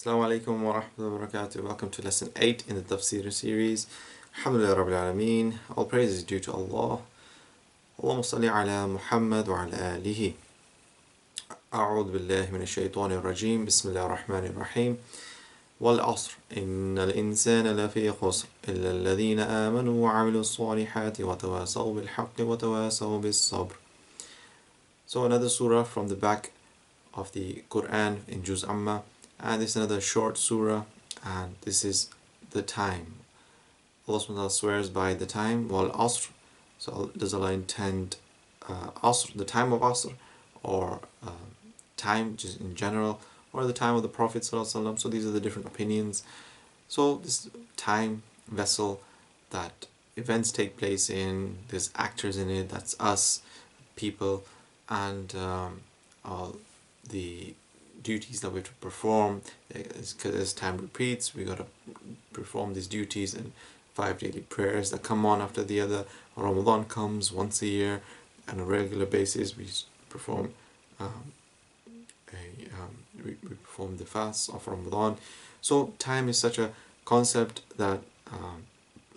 Assalamu alaikum wa rahmatullahi wa barakatuh. Welcome to lesson 8 in the Tafseer series. Alhamdulillah Rabbil Alameen. All praise is due to Allah. Allahumma salli ala Muhammad wa ala alihi. A'udhu billahi min ash-shaytanir rajim. Bismillahir rahmanir rahim. والعصر إن الإنسان لفي خسر إلا الذين آمنوا وعملوا الصالحات وتواصوا بالحق وتواصوا بالصبر. So another surah from the back of the Quran in Juz Amma, and this is another short surah, and this is the time. Allah subhanahu wa ta'ala swears by the time, alAsr. So does Allah intend Asr, the time of Asr, or time just in general, or the time of the Prophet sallallahu alaihi wasallam? So these are the different opinions. So this time vessel that events take place in, there's actors in it, that's us, people, and all the duties that we have to perform. Because as time repeats, we got to perform these duties, and 5 daily prayers that come on after the other. Ramadan comes once a year on a regular basis. We perform we perform the fasts of Ramadan. So time is such a concept that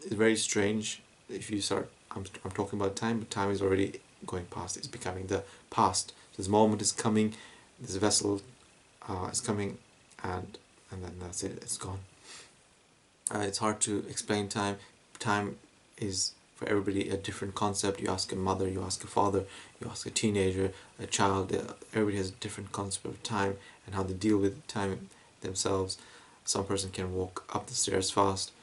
is very strange. If you start, I'm talking about time, but time is already going past. It's becoming the past. This moment is coming. This vessel is coming, and then that's it. It's gone. It's hard to explain time. Time is for everybody a different concept. You ask a mother, you ask a father, you ask a teenager, a child. Everybody has a different concept of time and how they deal with time themselves. Some person can walk up the stairs fast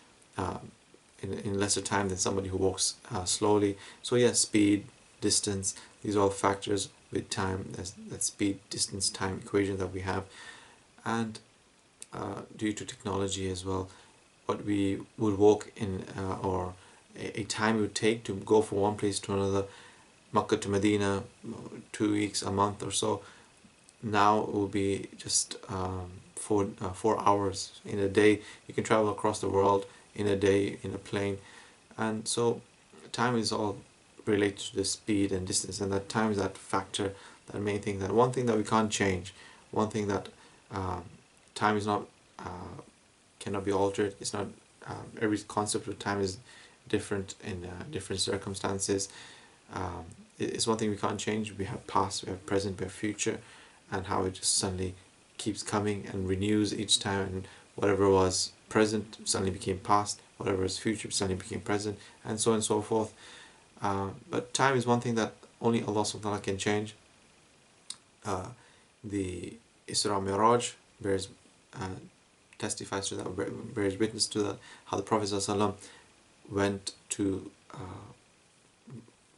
in lesser time than somebody who walks slowly. So yes, speed, distance, these are all factors with time. That speed, distance, time equation that we have. And due to technology as well, what we would walk in or a time it would take to go from one place to another, Makkah to Medina, 2 weeks, a month or so, now it will be just 4 hours in a day. You can travel across the world in a day in a plane. And so time is all related to the speed and distance, and that time is that factor, that main thing, that one thing that we can't change, one thing that time is not cannot be altered. It's not every concept of time is different in different circumstances. It's one thing we can't change. We have past, we have present, we have future, and how it just suddenly keeps coming and renews each time, and whatever was present suddenly became past, whatever is future suddenly became present, and so on and so forth. But time is one thing that only Allah subhanahu wa ta'ala can change. The Isra Miraj bears testifies to that, bears witness to that, how the Prophet ﷺ went to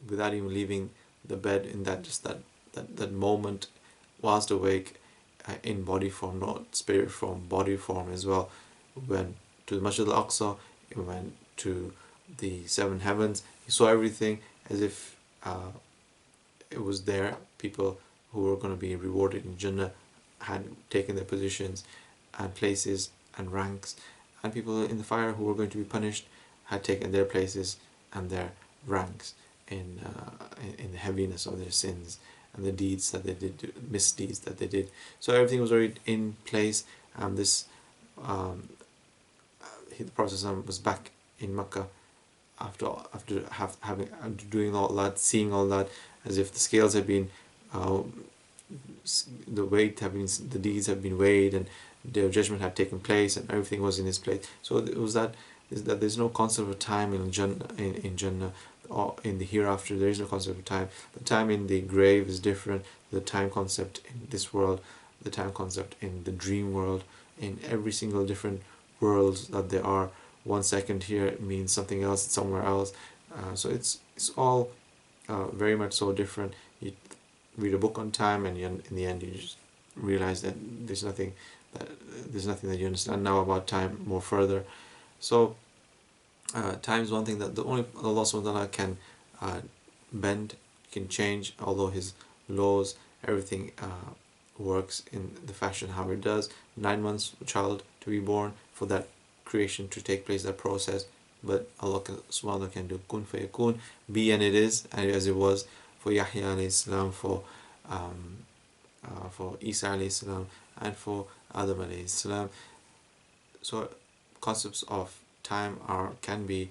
without even leaving the bed, in that moment, whilst awake, in body form, not spirit form, body form as well. Went to the Masjid al-Aqsa, he went to the 7 heavens, he saw everything as if it was there. People who were going to be rewarded in Jannah had taken their positions and places and ranks, and people in the fire who were going to be punished had taken their places and their ranks in the heaviness of their sins and the deeds that they did, misdeeds that they did. So everything was already in place, and this the Prophet was back in Mecca after doing all that, seeing all that, as if the scales had been the deeds have been weighed, and their judgment had taken place, and everything was in its place. So it was that there's no concept of time in Jannah or in the hereafter. There is no concept of time. The time in the grave is different. The time concept in this world, the time concept in the dream world, in every single different worlds that there are. 1 second here means something else somewhere else. So it's all very much so different. You read a book on time, and in the end you just realize that there's nothing that you understand now about time more further. So time is one thing that the only Allah subhanahu wa ta'ala can bend, can change, although His laws, everything works in the fashion how it does. 9 months for a child to be born, for that creation to take place, that process, but Allah subhanahu wa ta'ala can do kun fayakun, be and it is, and as it was for Yahya alayhi salam, for Isa alayhi salam, and for Adam alayhi salam. So concepts of time can be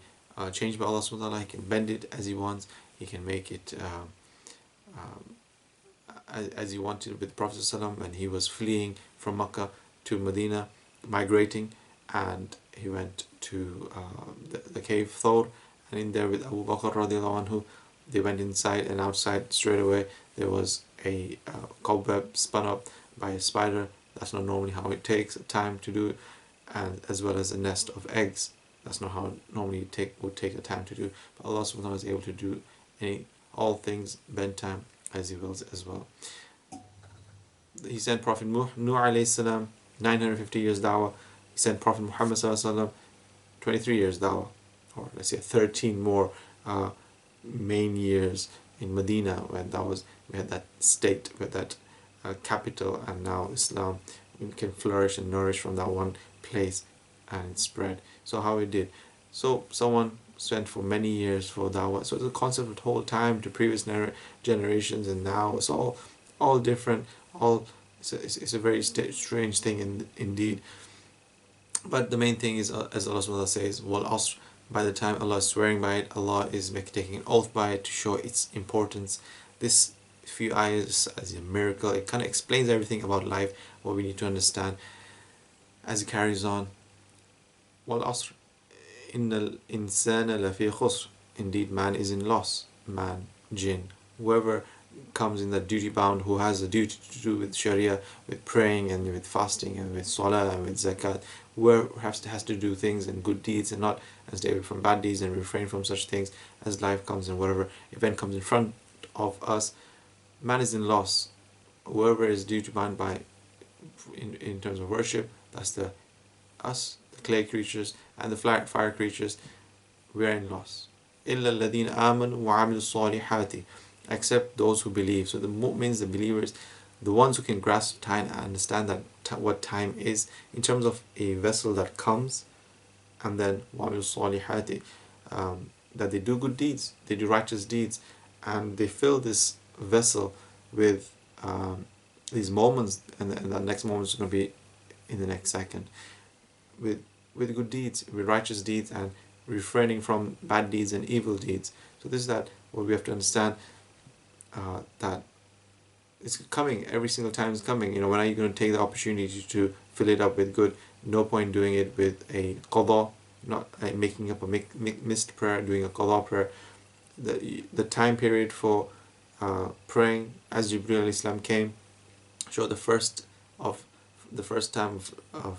changed by Allah subhanahu wa ta'ala. He can bend it as He wants. He can make it as He wanted with Prophet ﷺ when he was fleeing from Makkah to Medina, migrating, and he went to the cave Thawr, and in there with Abu Bakr radiallahu anhu, they went inside, and outside straight away there was a cobweb spun up by a spider. That's not normally how it takes time to do, and as well as a nest of eggs. That's not how it normally would take a time to do. But Allah subhanahu wa ta'ala is able to do all things bend time as He wills as well. He sent Prophet Nuh alayhi salam 950 years dawah. He sent Prophet Muhammad sallallahu alaihi wasallam 23 years dawah, or let's say 13 more main years in Medina, when we had that state, we had that capital, and now Islam can flourish and nourish from that one place, and it spread. So how it did. So someone spent for many years for dawah. So the concept of the whole time to previous generations, and now it's all different. It's a very strange thing indeed. But the main thing is, as Allah subhanahu wa ta'ala says, alAsr. By the time Allah is swearing by it, Allah is taking an oath by it to show its importance. This few ayahs as a miracle. It kind of explains everything about life, what we need to understand. As it carries on, alAsr. Innal insana lafi khusr. Indeed, man is in loss. Man, jinn, whoever comes in that duty bound, who has a duty to do with Sharia, with praying and with fasting and with salah and with zakat, whoever has to do things and good deeds and stay away from bad deeds and refrain from such things as life comes and whatever event comes in front of us, man is in loss. Whoever is duty bound by in terms of worship, that's us, the clay creatures and the fire creatures, we are in loss. إِلَّا الَّذِينَ آمَنُوا وَعَمِلُوا الصَّالِحَاتِ, except those who believe. So the mu'mins, the believers, the ones who can grasp time and understand that what time is in terms of a vessel that comes, and then وَعَمِلُوا الصَّالِحَاتِ, that they do good deeds, they do righteous deeds, and they fill this vessel with these moments, and that next moment is going to be in the next second, with good deeds, with righteous deeds, and refraining from bad deeds and evil deeds. So this is what we have to understand, that it's coming, every single time it's coming. When are you going to take the opportunity to fill it up with good? No point doing it with a qada, not making up a missed prayer, doing a qada prayer. The time period for praying, as Jibreel alayhi salam came, showed the first time of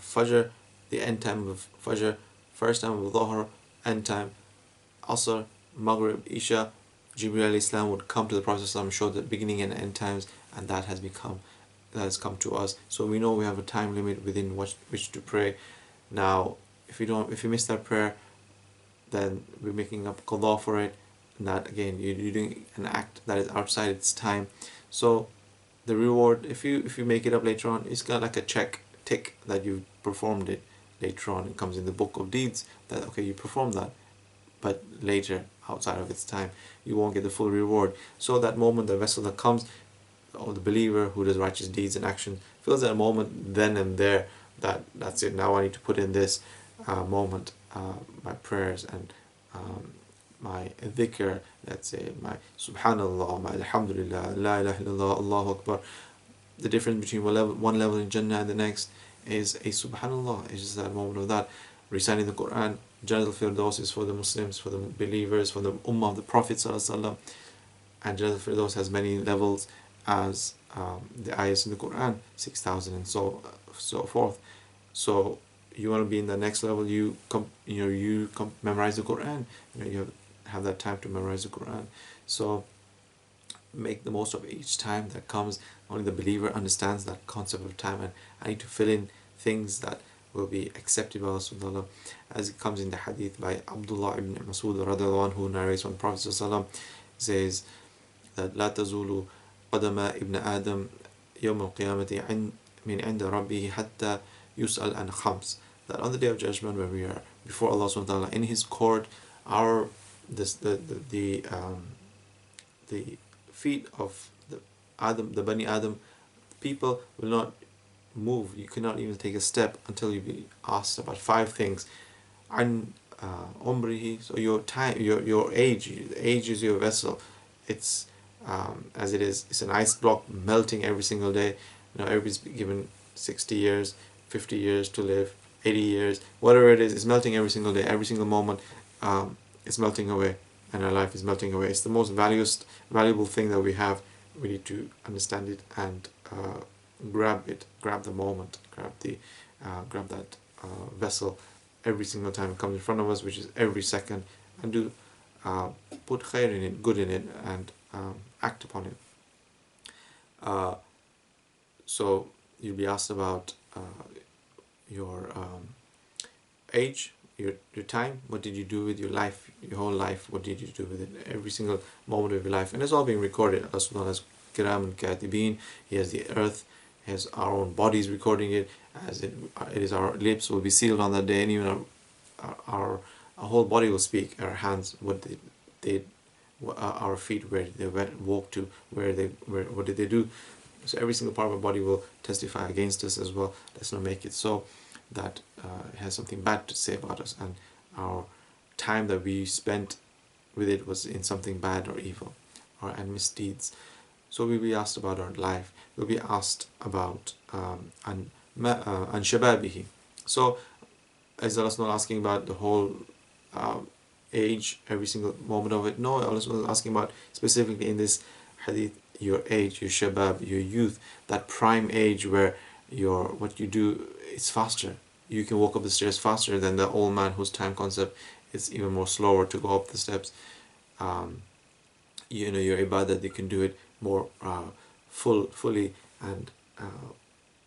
Fajr, the end time of Fajr, first time of Dhuhr, end time, Asr, Maghrib, Isha. Jibreel alayhi salam would come to the Prophet ﷺ, show the beginning and end times, and that has come to us. So we know we have a time limit within which to pray. Now, if you miss that prayer, then we're making up qada for it, and that again you're doing an act that is outside its time. So the reward, if you make it up later on, it's kind of like a tick that you performed it later on. It comes in the book of deeds that okay, you performed that, but later, outside of its time, you won't get the full reward. So that moment, the vessel that comes, or the believer who does righteous deeds and actions, feels that moment then and there, that's it. Now I need to put in this moment, my prayers and my dhikr, let's say my subhanallah, my alhamdulillah, la ilaha illallah, Allahu Akbar. The difference between one level in Jannah and the next is a subhanallah. It's just that moment of that. Reciting the Quran, Jannah al-Firdaus is for the Muslims, for the believers, for the Ummah of the Prophet ﷺ. And Jannah al-Firdaus has many levels as the ayahs in the Quran, 6,000 and so forth. So you want to be in the next level, you memorize the Quran. You have that time to memorize the Quran. So make the most of each time that comes. Only the believer understands that concept of time, and I need to fill in things that will be accepted by Allah, as it comes in the hadith by Abdullah ibn Mas'ud radiallahu anhu, who narrates when Prophet says that لا تزول قدم ابن آدم يوم القيامة من عند ربه حتى يسأل عن خمس, that on the day of judgment, when we are before Allah subhanahu wa ta'ala in His court, the feet of the Bani Adam people will not move, you cannot even take a step until you be asked about 5 things. And umrihi, so your time, your age. Age is your vessel. It's as it is. It's an ice block melting every single day. Everybody's given 60 years, 50 years to live, 80 years, whatever it is. It's melting every single day, every single moment. It's melting away, and our life is melting away. It's the most valuable thing that we have. We need to understand it and grab it, grab the moment, grab that vessel every single time it comes in front of us, which is every second, and do put khair in it, good in it, and act upon it. So you'll be asked about your age, your time. What did you do with your life, your whole life? What did you do with it? Every single moment of your life, and it's all being recorded. Allah subhanahu wa ta'ala has kiram and katibin. He has the earth. He has our own bodies recording it. As it is, our lips will be sealed on that day, and even our whole body will speak. Our hands, what they did, our feet, where they walk to, what did they do? So every single part of our body will testify against us as well. Let's not make it so that it has something bad to say about us, and our time that we spent with it was in something bad or evil and misdeeds. So we'll be asked about our life. We'll be asked about an shababihi. So is Allah not asking about the whole age, every single moment of it? No, Allah is asking about specifically in this hadith, your age, your shabab, your youth, that prime age where what you do is faster. You can walk up the stairs faster than the old man whose time concept is even more slower to go up the steps. Your ibadah, you can do it more fully, and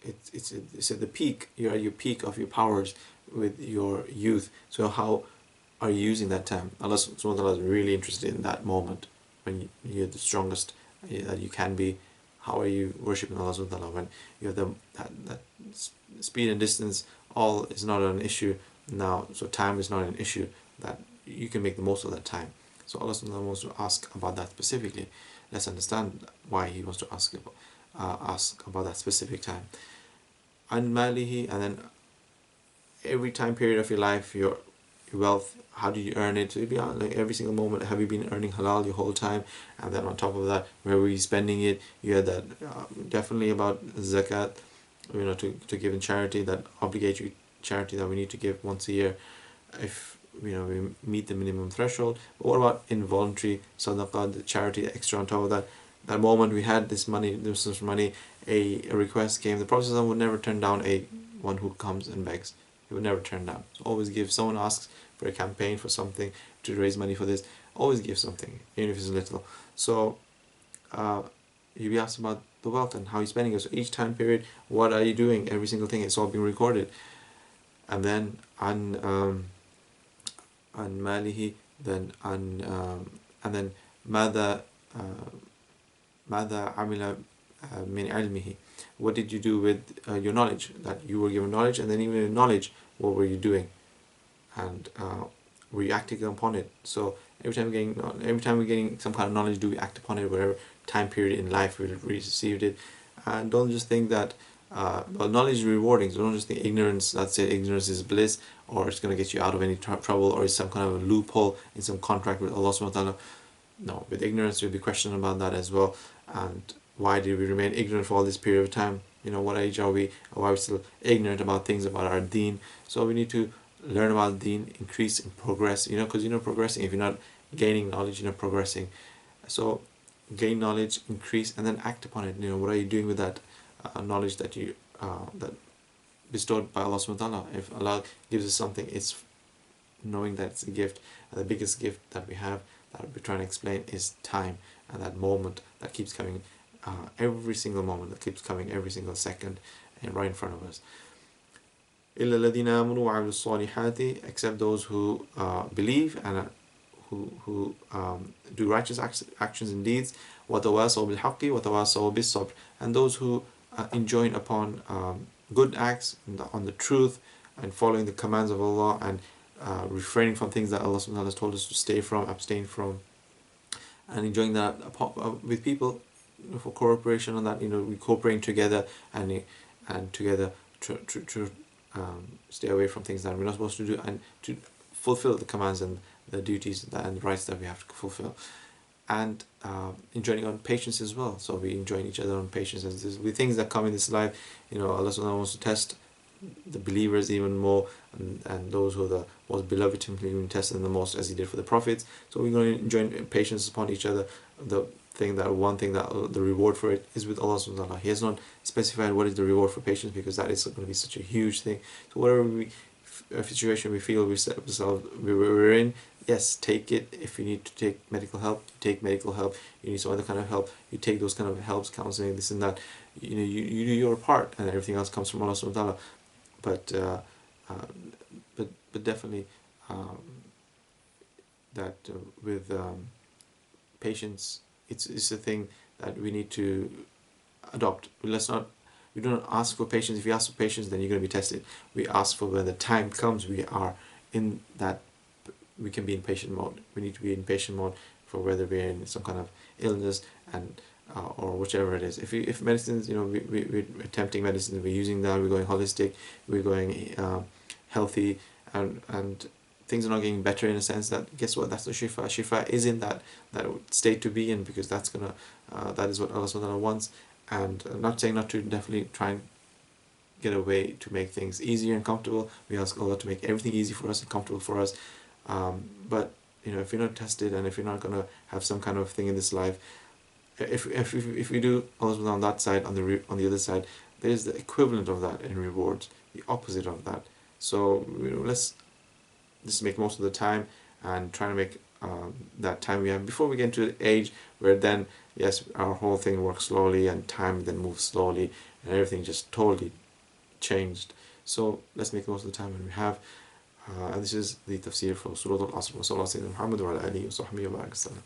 it's at the peak. You're at your peak of your powers with your youth. So how are you using that time? Allah subhanahu wa ta'ala is really interested in that moment when you're the strongest that you can be. How are you worshipping Allah subhanahu wa ta'ala when you have that speed and distance? All is not an issue now. So time is not an issue, that you can make the most of that time. So Allah subhanahu wa ta'ala wants to ask about that specifically. Let's understand why He wants to ask about that specific time. An malihi, and then every time period of your life, your wealth, how do you earn it? So you'll be like every single moment, have you been earning halal your whole time? And then on top of that, where were you spending it? You had that definitely about zakat, to give in charity, that obligatory charity that we need to give once a year if we meet the minimum threshold. But what about involuntary sadaqah, the charity extra on top of that? That moment we had this money, a request came, the Prophet would never turn down one who comes and begs. He would never turn down. So always give. Someone asks for a campaign for something, to raise money for this, always give something, even if it's little. So you'll be asked about the wealth and how you're spending it. So each time period, what are you doing? Every single thing, it's all being recorded. And then an malihi, then and then mada amila min ilmihi. What did you do with your knowledge? That you were given knowledge, and then even in knowledge, what were you doing? And were you acting upon it? So every time we're getting some kind of knowledge, do we act upon it? Whatever time period in life we received it, and don't just think that knowledge is rewarding. So don't just think ignorance. That's it. Ignorance is bliss, or it's going to get you out of any trouble, or it's some kind of a loophole in some contract with Allah subhanahu wa ta'ala. No, with ignorance you'll be questioning about that as well. And why did we remain ignorant for all this period of time? What age are we? Or why are we still ignorant about things about our deen? So we need to learn about deen, increase and progress. Because you're not progressing if you're not gaining knowledge. You're not progressing. So gain knowledge, increase, and then act upon it. What are you doing with that knowledge that you that bestowed by Allah subhanahu wa ta'ala? If Allah gives us something, it's knowing that it's a gift. And the biggest gift that we have, that we're trying to explain, is time, and that moment that keeps coming, every single moment that keeps coming, every single second, and right in front of us. إِلَّا الَّذِينَ آمَنُوا وَعَمِلُوا الصَّالِحَاتِ, except those who believe and who do righteous actions and deeds, وَتَوَاصَوْا بِالْحَقِّ وَتَوَاصَوْا بِالصَّبْرِ, and those who enjoin upon good acts on the truth, and following the commands of Allah, and refraining from things that Allah subhanahu wa ta'ala has told us to stay from, abstain from, and enjoying that with people, for cooperation on that, we cooperating together, and and together stay away from things that we're not supposed to do, and to fulfill the commands and the duties and the rights that we have to fulfill. And enjoying on patience as well. So we enjoying each other on patience, as the things that come in this life. Allah subhanahu wa ta'ala wants to test the believers even more, and those who are the most beloved to him, even test them the most, as he did for the prophets. So we're going to enjoy patience upon each other. One thing that the reward for it is with Allah subhanahu wa ta'ala. He has not specified what is the reward for patience, because that is going to be such a huge thing. So whatever situation we feel we're in, yes, take it. If you need to take medical help, take medical help. You need some other kind of help, you take those kind of helps, counseling, this and that. You do your part, and everything else comes from Allah subhanahu wa ta'ala. But definitely with patience, it's a thing that we need to adopt. We don't ask for patience. If you ask for patience, then you're going to be tested. We ask for when the time comes, we are in that, we can be in patient mode. We need to be in patient mode for whether we're in some kind of illness and or whichever it is. If medicines, we're attempting medicine, we're using that, we're going holistic, we're going healthy, and things are not getting better, in a sense that, guess what, that's the shifa. Shifa is in that state to be in, because that is what Allah subhanahu wa ta'ala wants. And I'm not saying not to definitely try and get a way to make things easier and comfortable. We ask Allah to make everything easy for us and comfortable for us. But if you're not tested, and if you're not going to have some kind of thing in this life, if we do Allah on that side, on the other side, there is the equivalent of that in rewards, the opposite of that. So let's just make most of the time, and try to make that time we have before we get into the age where then, yes, our whole thing works slowly, and time then moves slowly, and everything just totally changed. So let's make the most of the time when we have. And this is the tafsir for Surah alAsr. Wa sallallahu alayhi wa sallam.